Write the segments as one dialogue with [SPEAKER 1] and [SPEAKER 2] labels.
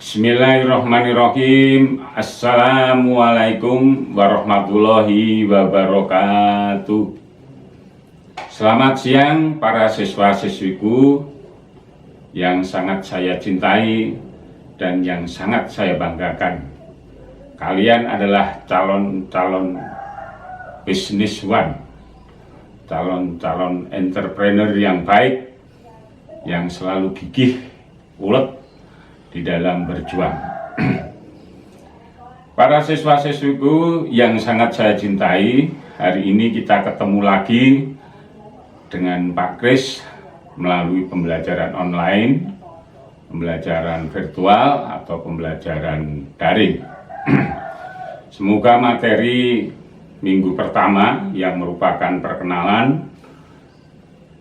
[SPEAKER 1] Bismillahirrahmanirrahim. Assalamualaikum warahmatullahi wabarakatuh. Selamat siang para siswa-siswiku yang sangat saya cintai dan yang sangat saya banggakan. Kalian adalah calon-calon businesswan, calon-calon entrepreneur yang baik, yang selalu gigih, ulet di dalam berjuang. Para siswa-siswiku yang sangat saya cintai, hari ini kita ketemu lagi dengan Pak Kris melalui pembelajaran online, pembelajaran virtual atau pembelajaran daring. Semoga materi minggu pertama yang merupakan perkenalan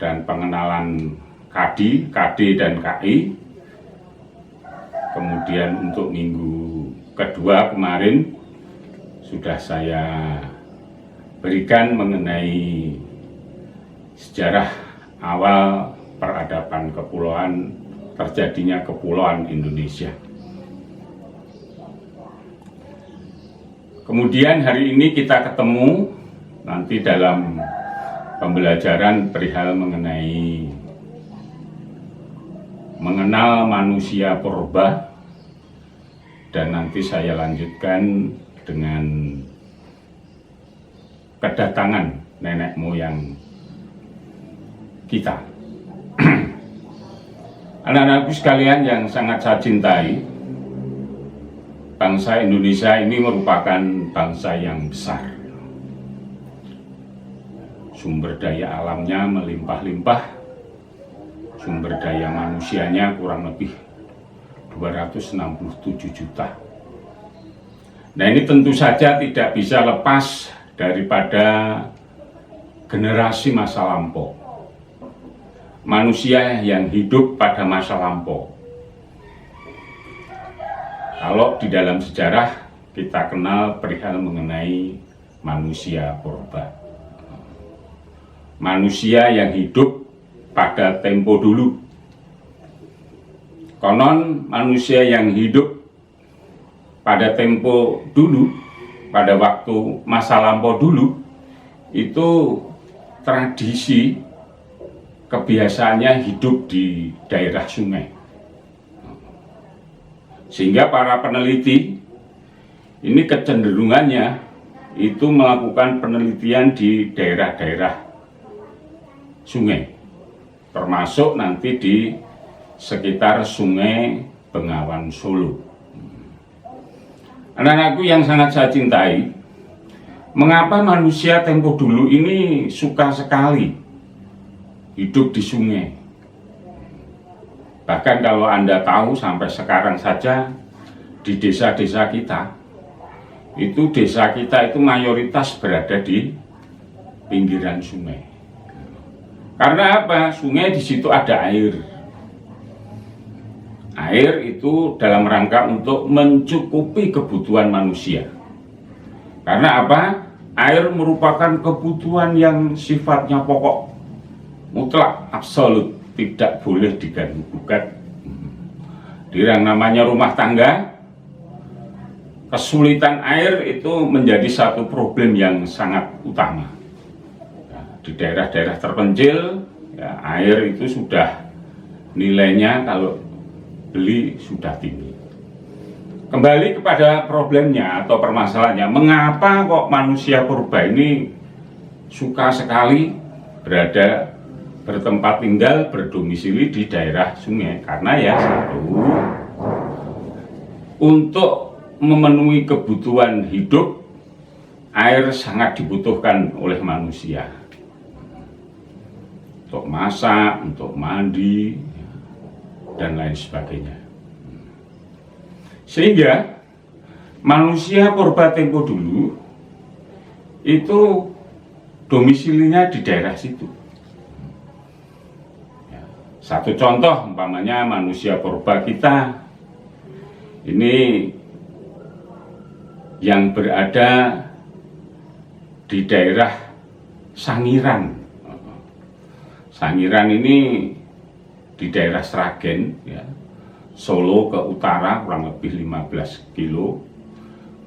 [SPEAKER 1] dan pengenalan KD dan KI, kemudian untuk minggu kedua kemarin sudah saya berikan mengenai sejarah awal peradaban kepulauan, terjadinya kepulauan Indonesia. Kemudian hari ini kita ketemu nanti dalam pembelajaran perihal mengenai mengenal manusia purba, dan nanti saya lanjutkan dengan kedatangan nenek moyang kita. Anak-anakku sekalian yang sangat saya cintai, bangsa Indonesia ini merupakan bangsa yang besar. Sumber daya alamnya melimpah-limpah, sumber daya manusianya kurang lebih 267 juta. Nah, ini tentu saja tidak bisa lepas daripada generasi masa lampau. Manusia yang hidup pada masa lampau. Kalau di dalam sejarah kita kenal perihal mengenai manusia purba. Manusia yang hidup pada tempo dulu. Konon manusia yang hidup pada tempo dulu, pada waktu masa lampau dulu, itu tradisi kebiasaannya hidup di daerah sungai. Sehingga para peneliti ini kecenderungannya itu melakukan penelitian di daerah-daerah sungai, termasuk nanti di sekitar Sungai Bengawan Solo. Anak-anakku yang sangat saya cintai, mengapa manusia tempo dulu ini suka sekali hidup di sungai? Bahkan kalau Anda tahu sampai sekarang saja di desa-desa kita, itu desa kita itu mayoritas berada di pinggiran sungai. Karena apa? Sungai di situ ada air. Air itu dalam rangka untuk mencukupi kebutuhan manusia. Karena apa? Air merupakan kebutuhan yang sifatnya pokok, mutlak, absolut, tidak boleh diganggu-gugat. Di yang namanya rumah tangga, kesulitan air itu menjadi satu problem yang sangat utama. Di daerah-daerah terpencil, ya, air itu sudah nilainya kalau beli sudah tinggi. Kembali kepada problemnya atau permasalahannya, mengapa kok manusia purba ini suka sekali bertempat tinggal, berdomisili di daerah sungai? Karena ya satu, untuk memenuhi kebutuhan hidup, air sangat dibutuhkan oleh manusia. Untuk masak, untuk mandi, dan lain sebagainya. Sehingga manusia purba tempo dulu itu domisilinya di daerah situ. Satu contoh umpamanya manusia purba kita ini yang berada di daerah Sangiran. Sangiran ini di daerah Sragen, ya, Solo ke utara kurang lebih 15 kilo,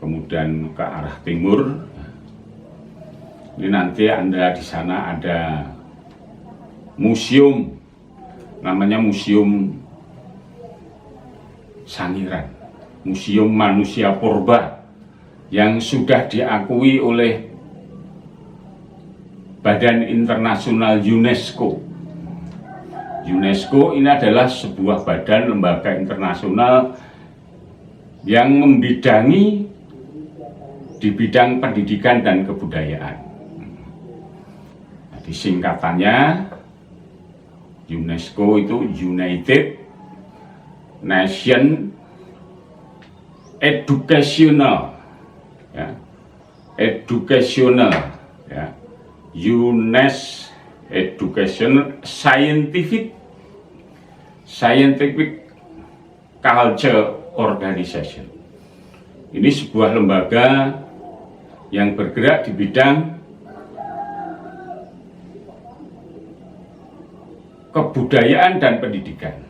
[SPEAKER 1] kemudian ke arah timur. Ini nanti Anda di sana ada museum, namanya Museum Sangiran, Museum Manusia Purba, yang sudah diakui oleh Badan Internasional UNESCO. UNESCO ini adalah sebuah badan lembaga internasional yang membidangi di bidang pendidikan dan kebudayaan. Jadi singkatannya UNESCO itu United Nations Educational, ya, Educational, ya, UNESCO Education Scientific Culture Organization. Ini sebuah lembaga yang bergerak di bidang kebudayaan dan pendidikan,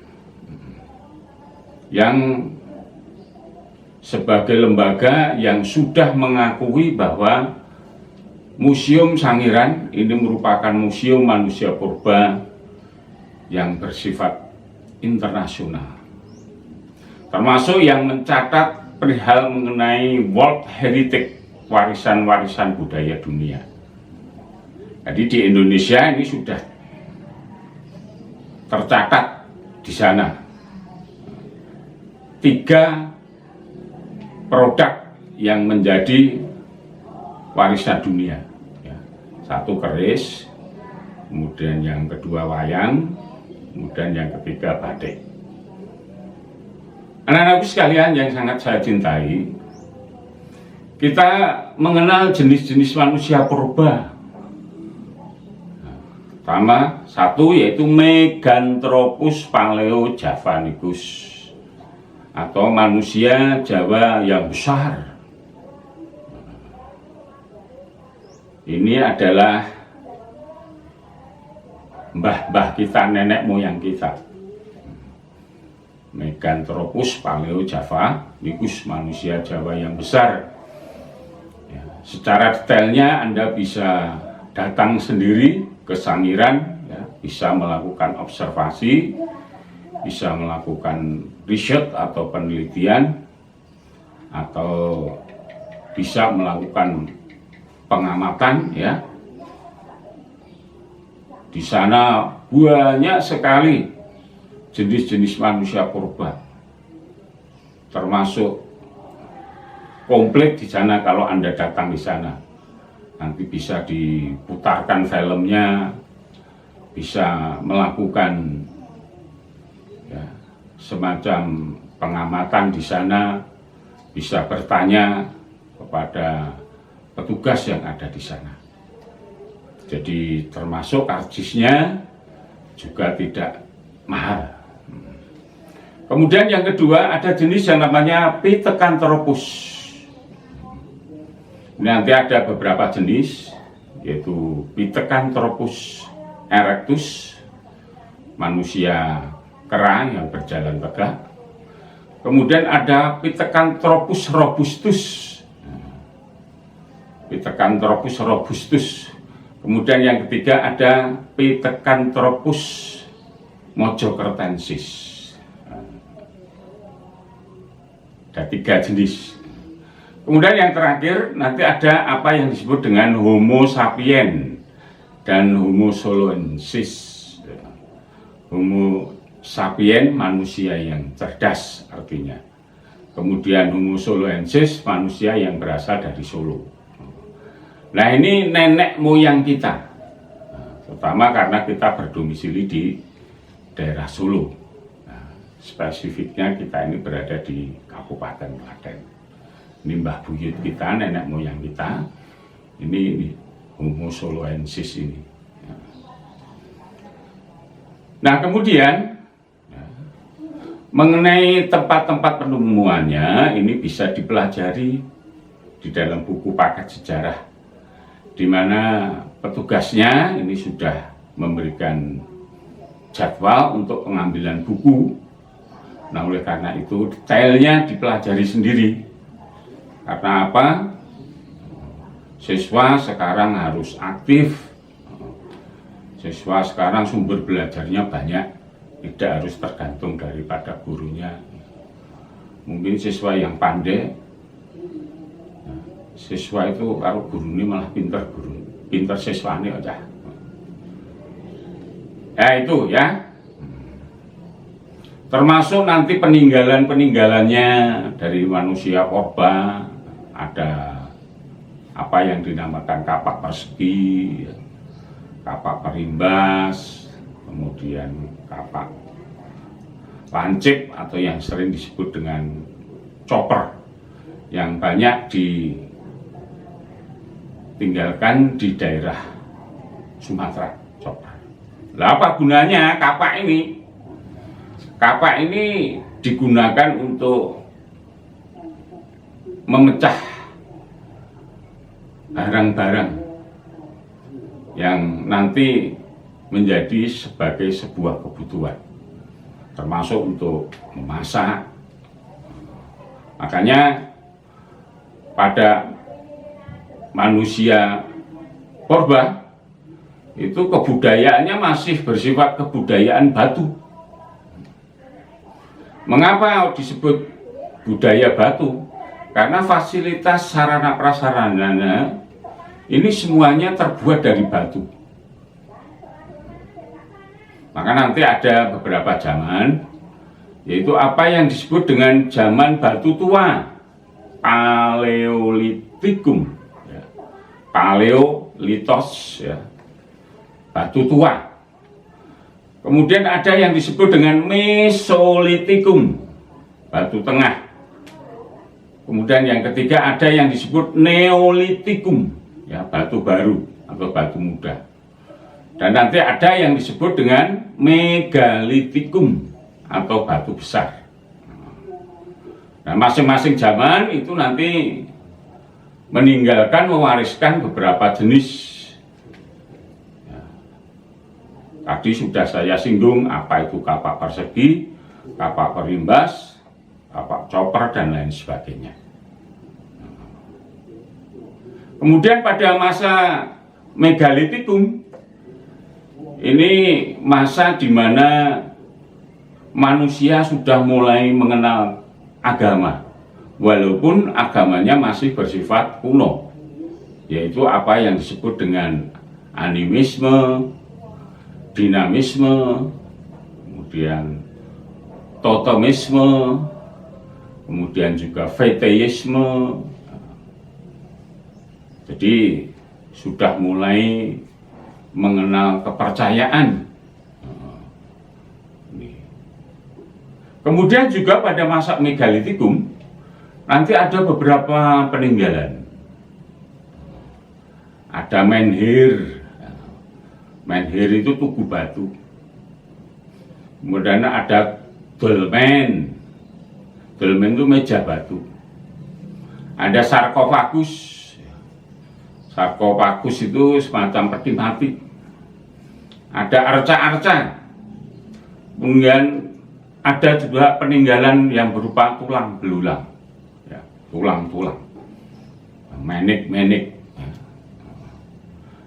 [SPEAKER 1] yang sebagai lembaga yang sudah mengakui bahwa Museum Sangiran ini merupakan museum manusia purba yang bersifat internasional, termasuk yang mencatat perihal mengenai World Heritage, warisan-warisan budaya dunia. Jadi di Indonesia ini sudah tercatat di sana 3 produk yang menjadi warisan dunia. Satu keris, kemudian yang kedua wayang, kemudian yang ketiga batik. Anak-anakku sekalian yang sangat saya cintai, kita mengenal jenis-jenis manusia purba. Pertama, satu yaitu Meganthropus paleojavanicus, atau manusia Jawa yang besar. Ini adalah mbah-mbah kita, nenek moyang kita. Meganthropus paleojavanicus, manusia Jawa yang besar. Ya, secara detailnya Anda bisa datang sendiri ke Sangiran, ya, bisa melakukan observasi, bisa melakukan riset atau penelitian, atau bisa melakukan pengamatan, ya. Di sana banyak sekali jenis-jenis manusia purba, termasuk komplit di sana. Kalau Anda datang di sana, nanti bisa diputarkan filmnya, bisa melakukan, ya, semacam pengamatan di sana, bisa bertanya kepada petugas yang ada di sana. Jadi termasuk karcisnya juga tidak mahal. Kemudian yang kedua, ada jenis yang namanya Pithecanthropus. Nanti ada beberapa jenis, yaitu Pithecanthropus erectus, manusia kera yang berjalan tegak. Kemudian ada Pithecanthropus robustus, Pithecanthropus robustus. Kemudian yang ketiga ada Pithecanthropus mojokertensis. Ada 3 jenis. Kemudian yang terakhir nanti ada apa yang disebut dengan Homo sapien dan Homo soloensis. Homo sapien manusia yang cerdas artinya. Kemudian Homo soloensis manusia yang berasal dari Solo. Nah, ini nenek moyang kita, terutama karena kita berdomisili di daerah Solo. Nah, spesifiknya kita ini berada di Kabupaten Klaten. Ini mbah buyut kita, nenek moyang kita, ini Homo soloensis ini. Nah, kemudian mengenai tempat-tempat penemuannya, ini bisa dipelajari di dalam buku paket sejarah, di mana petugasnya ini sudah memberikan jadwal untuk pengambilan buku Nah, oleh karena itu detailnya dipelajari sendiri. Karena apa? Siswa sekarang harus aktif. Siswa sekarang sumber belajarnya banyak, tidak harus tergantung daripada gurunya. Mungkin siswa yang pandai, siswa itu kalau guru ini malah pinter siswa ini aja. Ya itu ya. Termasuk nanti peninggalannya dari manusia purba, ada apa yang dinamakan kapak persegi, kapak perimbas, kemudian kapak lancip atau yang sering disebut dengan chopper, yang banyak ditinggalkan di daerah Sumatera. Chopper. Lah apa gunanya kapak ini? Kapak ini digunakan untuk memecah barang-barang yang nanti menjadi sebagai sebuah kebutuhan, termasuk untuk memasak. Makanya pada manusia purba itu kebudayaannya masih bersifat kebudayaan batu. Mengapa disebut budaya batu? Karena fasilitas sarana prasarananya ini semuanya terbuat dari batu. Maka nanti ada beberapa zaman, yaitu apa yang disebut dengan zaman batu tua, Paleolitikum, ya. Paleolitos, ya. Batu tua. Kemudian ada yang disebut dengan Mesolitikum, batu tengah. Kemudian yang ketiga ada yang disebut Neolitikum, ya, batu baru atau batu muda. Dan nanti ada yang disebut dengan Megalitikum atau batu besar. Nah, masing-masing zaman itu nanti mewariskan beberapa jenis. Tadi sudah saya singgung apa itu kapak persegi, kapak perimbas, kapak chopper, dan lain sebagainya. Kemudian pada masa Megalitikum, ini masa di mana manusia sudah mulai mengenal agama, walaupun agamanya masih bersifat kuno, yaitu apa yang disebut dengan animisme, dinamisme, kemudian totemisme, kemudian juga feteisme. Jadi sudah mulai mengenal kepercayaan. Kemudian juga pada masa Megalitikum nanti ada beberapa peninggalan. Ada menhir. Menhir itu tugu batu. Kemudian ada dolmen. Dolmen itu meja batu. Ada sarkofagus. Sarkofagus itu semacam peti mati. Ada arca-arca. Kemudian ada juga peninggalan yang berupa tulang belulang, ya, tulang-tulang, menik-menik.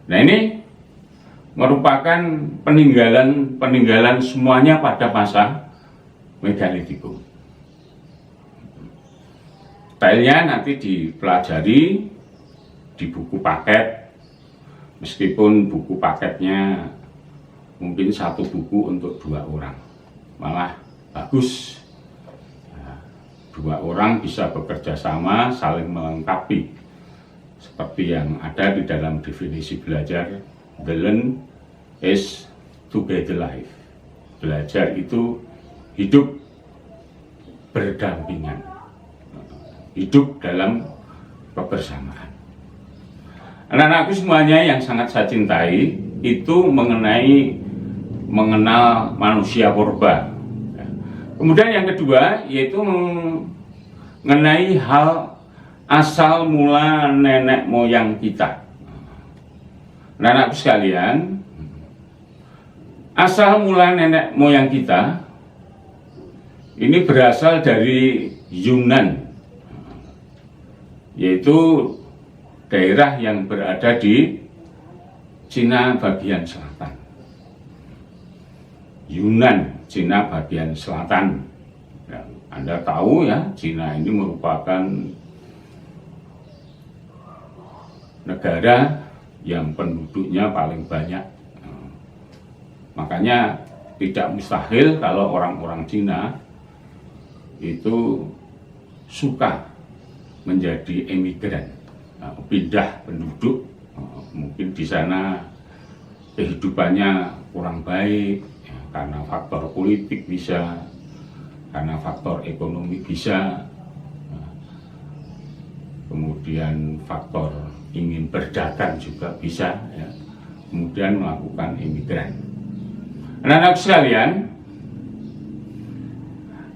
[SPEAKER 1] Nah, ini merupakan peninggalan semuanya pada masa Megalitikum. Detailnya nanti dipelajari di buku paket, meskipun buku paketnya mungkin satu buku untuk 2 orang, malah bagus. Nah, 2 orang bisa bekerja sama, saling melengkapi, seperti yang ada di dalam definisi belajar. The learn is to get life. Belajar itu hidup berdampingan, hidup dalam kebersamaan. Anak-anakku semuanya yang sangat saya cintai, itu mengenal manusia purba. Kemudian yang kedua yaitu mengenai hal asal mula nenek moyang kita. Anak-anakku sekalian, asal mula nenek moyang kita ini berasal dari Yunan, yaitu daerah yang berada di Cina bagian selatan. Yunan, Cina bagian selatan. Ya, Anda tahu ya, Cina ini merupakan negara yang penduduknya paling banyak. Makanya tidak mustahil kalau orang-orang Cina itu suka menjadi emigran, pindah penduduk. Mungkin di sana kehidupannya kurang baik ya, karena faktor politik bisa, karena faktor ekonomi bisa, kemudian faktor ingin berdagang juga bisa ya, kemudian melakukan imigran. Anak-anak sekalian,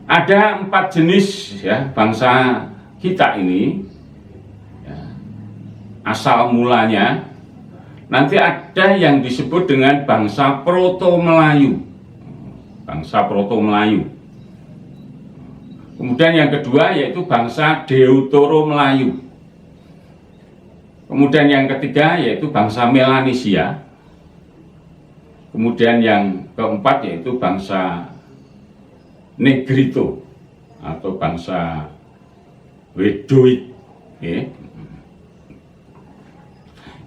[SPEAKER 1] ada 4 jenis ya bangsa kita ini ya, asal mulanya. Nanti ada yang disebut dengan bangsa Proto-Melayu. Bangsa Proto-Melayu. Kemudian yang kedua yaitu bangsa Deutero-Melayu. Kemudian yang ketiga yaitu bangsa Melanesia. Kemudian yang keempat yaitu bangsa Negrito atau bangsa Wedoid. Okay.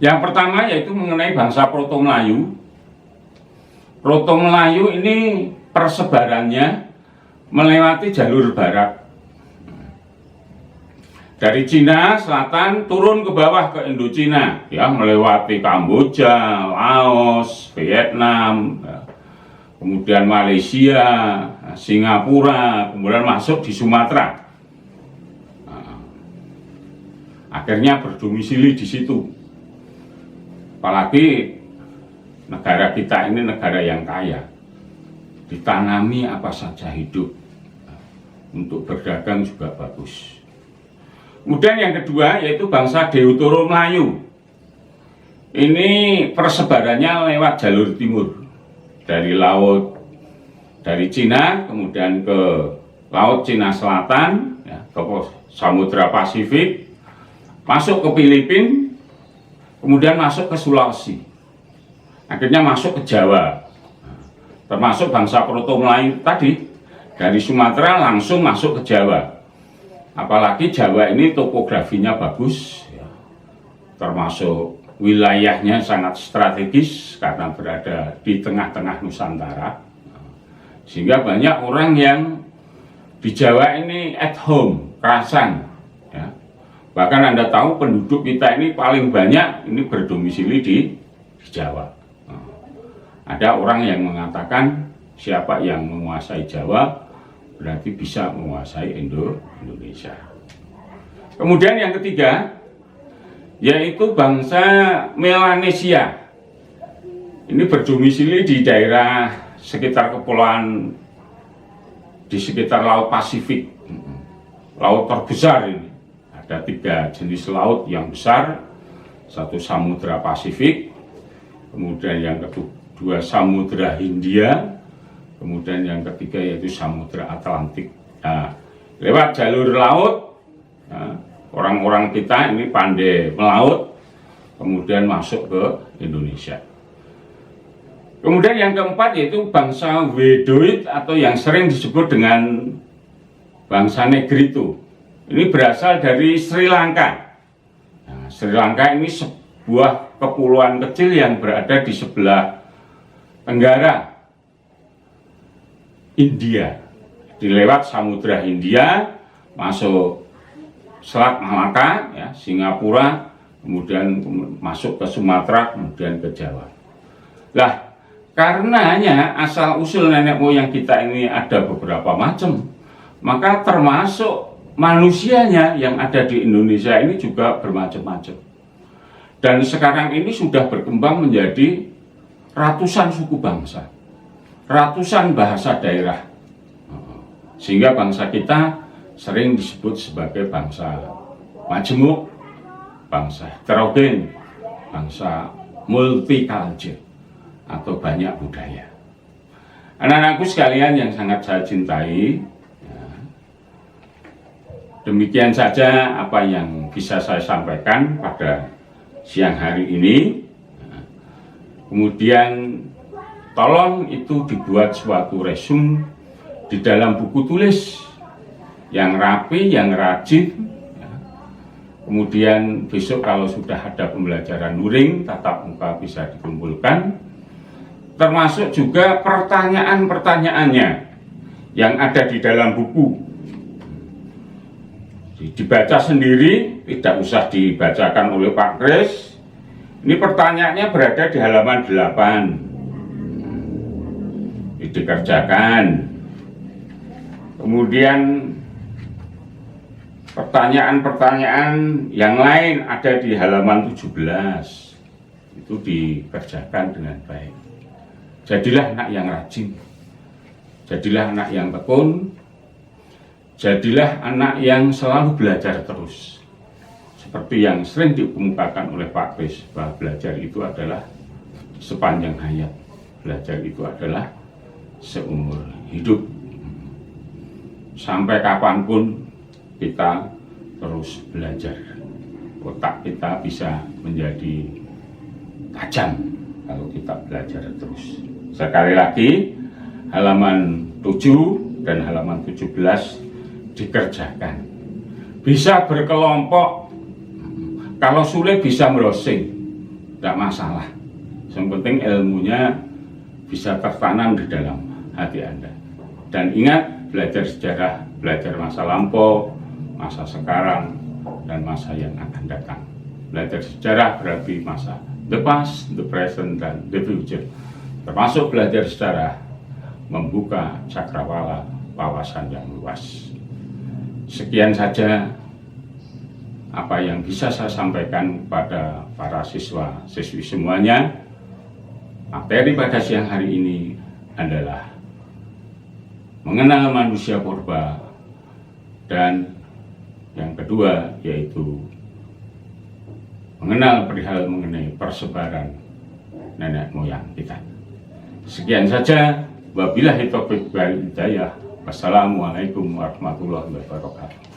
[SPEAKER 1] Yang pertama yaitu mengenai bangsa Proto-Melayu. Proto-Melayu ini persebarannya melewati jalur barat. Dari Cina Selatan turun ke bawah ke Indochina, ya, melewati Kamboja, Laos, Vietnam, ya, kemudian Malaysia, Singapura, kemudian masuk di Sumatera. Akhirnya berdomisili di situ. Apalagi negara kita ini negara yang kaya, ditanami apa saja hidup, untuk berdagang juga bagus. Kemudian yang kedua yaitu bangsa Deutero-Melayu. Ini persebarannya lewat jalur timur, dari laut, dari Cina, kemudian ke laut Cina Selatan, ya, ke Samudra Pasifik, masuk ke Filipina, kemudian masuk ke Sulawesi, akhirnya masuk ke Jawa, termasuk bangsa Proto-Melayu tadi, dari Sumatera langsung masuk ke Jawa. Apalagi Jawa ini topografinya bagus, ya, termasuk wilayahnya sangat strategis karena berada di tengah-tengah Nusantara, sehingga banyak orang yang di Jawa ini at home, kerasan. Ya. Bahkan Anda tahu penduduk kita ini paling banyak ini berdomisili di Jawa. Ada orang yang mengatakan siapa yang menguasai Jawa berarti bisa menguasai Indonesia. Kemudian yang ketiga yaitu bangsa Melanesia. Ini berdomisili di daerah sekitar kepulauan di sekitar Laut Pasifik, laut terbesar ini. Ada 3 jenis laut yang besar, satu Samudra Pasifik, kemudian yang kedua Samudra Hindia, kemudian yang ketiga yaitu Samudra Atlantik. Nah, lewat jalur laut, nah, orang-orang kita ini pandai melaut, kemudian masuk ke Indonesia. Kemudian yang keempat yaitu bangsa Wedoid atau yang sering disebut dengan bangsa Negrito. Ini berasal dari Sri Lanka. Nah, Sri Lanka ini sebuah kepulauan kecil yang berada di sebelah tenggara India. Dilewat Samudra Hindia, masuk Selat Malaka, ya, Singapura, kemudian masuk ke Sumatera, kemudian ke Jawa. Lah, karenanya asal usul nenek moyang kita ini ada beberapa macam, maka termasuk manusianya yang ada di Indonesia ini juga bermacam-macam. Dan sekarang ini sudah berkembang menjadi ratusan suku bangsa, ratusan bahasa daerah, sehingga bangsa kita sering disebut sebagai bangsa majemuk, bangsa heterogen, bangsa multicultural atau banyak budaya. Anak-anakku sekalian yang sangat saya cintai, Demikian saja apa yang bisa saya sampaikan pada siang hari ini. Kemudian tolong itu dibuat suatu resume di dalam buku tulis yang rapi, yang rajin. Kemudian besok kalau sudah ada pembelajaran luring, tatap muka bisa dikumpulkan. Termasuk juga pertanyaan-pertanyaannya yang ada di dalam buku. Dibaca sendiri, tidak usah dibacakan oleh Pak Kris. Ini pertanyaannya berada di halaman 8. Dikerjakan. Kemudian pertanyaan-pertanyaan yang lain ada di halaman 17. Itu dikerjakan dengan baik. Jadilah anak yang rajin. Jadilah anak yang tekun. Jadilah anak yang selalu belajar terus. Seperti yang sering dikemukakan oleh Pak Kris, bahwa belajar itu adalah sepanjang hayat. Belajar itu adalah seumur hidup. Sampai kapanpun kita terus belajar. Otak kita bisa menjadi tajam kalau kita belajar terus. Sekali lagi, halaman 7 dan halaman 17 dikerjakan. Bisa berkelompok, kalau sulit bisa browsing, tidak masalah. Yang penting ilmunya bisa tertanam di dalam hati Anda. Dan ingat, belajar sejarah, belajar masa lampau, masa sekarang, dan masa yang akan datang. Belajar sejarah berarti masa the past, the present, dan the future. Termasuk belajar sejarah membuka cakrawala wawasan yang luas. Sekian saja apa yang bisa saya sampaikan kepada para siswa-siswi semuanya. Materi pada siang hari ini adalah mengenal manusia purba, dan yang kedua yaitu mengenal perihal mengenai persebaran nenek moyang kita. Sekian saja. Wabillahi taufiq wal hidayah. Wassalamualaikum warahmatullahi wabarakatuh.